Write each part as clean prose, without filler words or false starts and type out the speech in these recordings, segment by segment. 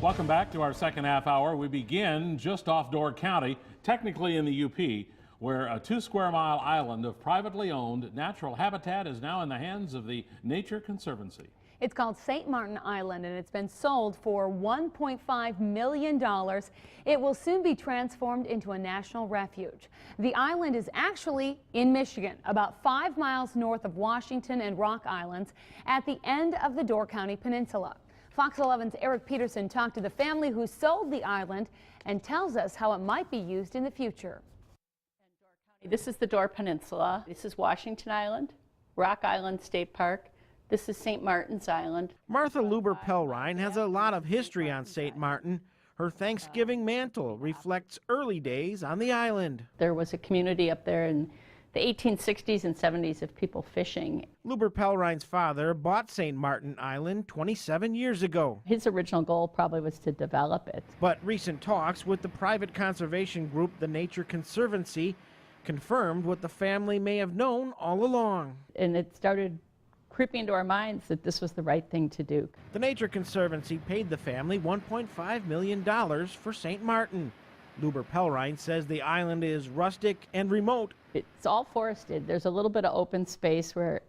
Welcome back to our second half hour. We begin just off Door County, technically in the UP, where a 2-square-mile island of privately owned natural habitat is now in the hands of the Nature Conservancy. It's called St. Martin Island, and it's been sold for $1.5 million. It will soon be transformed into a national refuge. The island is actually in Michigan, about 5 miles north of Washington and Rock Islands, at the end of the Door County Peninsula. Fox 11's Eric Peterson talked to the family who sold the island and tells us how it might be used in the future. This is the Door Peninsula. This is Washington Island, Rock Island State Park. This is St. Martin's Island. Martha Luber-Pellrein has a lot of history on St. Martin. Her Thanksgiving mantle reflects early days on the island. There was a community up there in the 1860s and 70s of people fishing. Luber-Pellrein's father bought St. Martin Island 27 years ago. His original goal probably was to develop it. But recent talks with the private conservation group, the Nature Conservancy, confirmed what the family may have known all along. And it started creeping into our minds that this was the right thing to do. The Nature Conservancy paid the family $1.5 million for St. Martin. Luber-Pellrein says the island is rustic and remote. It's all forested. There's a little bit of open space where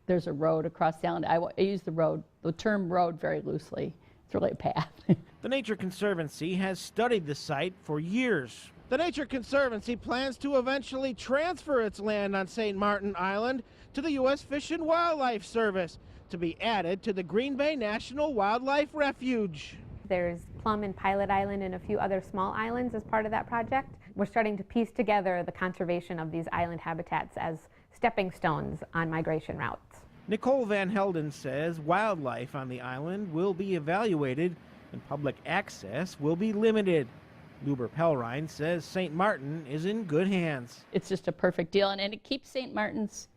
there's a road across the island. I use the term road very loosely. It's really a path. The Nature Conservancy has studied the site for years. The Nature Conservancy plans to eventually transfer its land on St. Martin Island to the U.S. Fish and Wildlife Service to be added to the Green Bay National Wildlife Refuge. There's Plum and Pilot Island and a few other small islands as part of that project. We're starting to piece together the conservation of these island habitats as stepping stones on migration routes. Nicole Van Helden says wildlife on the island will be evaluated and public access will be limited. Luber-Pellrein says St. Martin is in good hands. It's just a perfect deal, and it keeps St. Martin's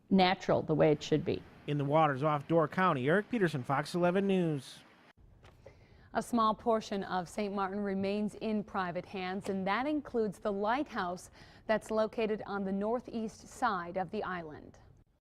natural the way it should be. In the waters off Door County, Eric Peterson, Fox 11 News. A small portion of St. Martin remains in private hands, and that includes the lighthouse that's located on the northeast side of the island.